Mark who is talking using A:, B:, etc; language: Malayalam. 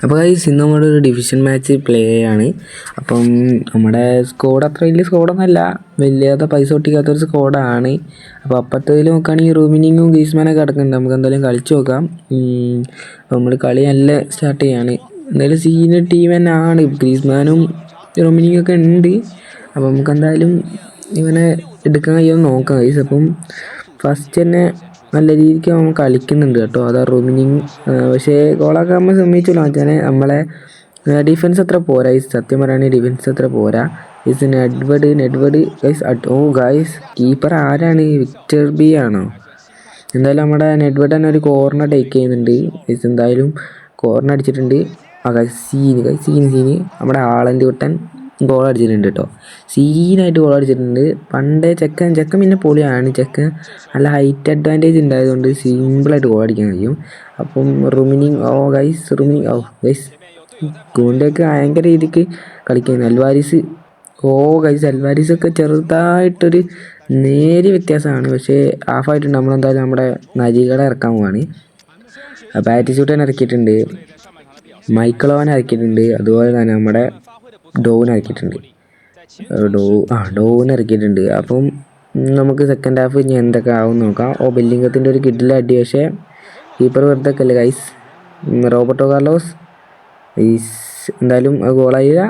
A: അപ്പോൾ ഗൈസ് ഇന്ന് നമ്മുടെ ഒരു ഡിവിഷൻ മാച്ച് പ്ലേ ആണ്. അപ്പം നമ്മുടെ സ്കോഡ് അത്ര വലിയ സ്കോഡൊന്നുമല്ല, വലിയാത്ത പൈസ ഒട്ടിക്കാത്തൊരു സ്കോഡാണ്. അപ്പോൾ അപ്പുറത്തേൽ നോക്കുകയാണെങ്കിൽ റൂമിനിങ്ങും ഗീസ്മാനൊക്കെ കിടക്കുന്നുണ്ട്. നമുക്ക് എന്തായാലും കളിച്ച് നോക്കാം. അപ്പോൾ നമ്മൾ കളി നല്ല സ്റ്റാർട്ട് ചെയ്യാണ്. എന്തായാലും സീനിയർ ടീം തന്നെ ആണ്, ഗ്രീസ്മാനും റൂമിനിങ്ങും ഒക്കെ ഉണ്ട്. അപ്പോൾ നമുക്ക് എന്തായാലും ഇവനെ എടുക്കാൻ കഴിയുമെന്ന് നോക്കാം ഗൈസ്. അപ്പം ഫസ്റ്റ് തന്നെ നല്ല രീതിക്ക് നമ്മൾ കളിക്കുന്നുണ്ട് കേട്ടോ. അതാ റൂമിനിങ് പക്ഷേ ഗോളാക്കാൻ നമ്മൾ സമ്മതിച്ചില്ല വെച്ചാൽ നമ്മളെ ഡിഫൻസ് അത്ര പോരാ. ഈ സത്യം പറയുകയാണെങ്കിൽ ഡിഫൻസ് അത്ര പോരാ. Is Nedved guys. Oh guys, keeper ആരാണ്? വിക്ടർ ബി ആണോ? എന്തായാലും നമ്മുടെ നെഡ്വേഡ് തന്നെ ഒരു കോർണർ ടേക്ക് ചെയ്യുന്നുണ്ട്. ഗൈസ് എന്തായാലും കോർണർ അടിച്ചിട്ടുണ്ട്. സീന് നമ്മുടെ ആളൻ്റെ കുട്ടൻ ഗോൾ അടിച്ചിട്ടുണ്ട് കേട്ടോ. സീനായിട്ട് ഗോൾ അടിച്ചിട്ടുണ്ട്. പണ്ടേ ചെക്കൻ പിന്നെ പൊളിയാണ്. ചെക്കൻ നല്ല ഹൈറ്റ് അഡ്വാൻറ്റേജ് ഉണ്ടായതുകൊണ്ട് സിമ്പിളായിട്ട് ഗോൾ അടിക്കാൻ കഴിയും. അപ്പം റൂമിനിങ് ഗൈസ് ഗോളിൻ്റെയൊക്കെ ഭയങ്കര രീതിക്ക് കളിക്കുന്നു. അൽവാരിസൊക്കെ ചെറുതായിട്ടൊരു നേരിയ വ്യത്യാസമാണ്. പക്ഷേ ഹാഫായിട്ടുണ്ട്. നമ്മളെന്തായാലും നമ്മുടെ നരികളെ ഇറക്കാൻ പോവാണ്. ബാറ്റിസ്യൂട്ടൻ ഇറക്കിയിട്ടുണ്ട്, മൈക്കിളോവൻ ഇറക്കിയിട്ടുണ്ട്, അതുപോലെ തന്നെ നമ്മുടെ ഡോവിൻ ഇറക്കിയിട്ടുണ്ട്. ഡോവിൻ ഇറക്കിയിട്ടുണ്ട്. അപ്പം നമുക്ക് സെക്കൻഡ് ഹാഫ് ഇനി എന്തൊക്കെ ആവും നോക്കാം. ബെല്ലിംഗത്തിൻ്റെ ഒരു കിഡിലെ അടി, പക്ഷേ കീപ്പർ വെറുതെ ഒക്കെ അല്ലേ ഗൈസ്. റോബർട്ടോ കാർലോസ് എന്തായാലും ഗോളായില്ല.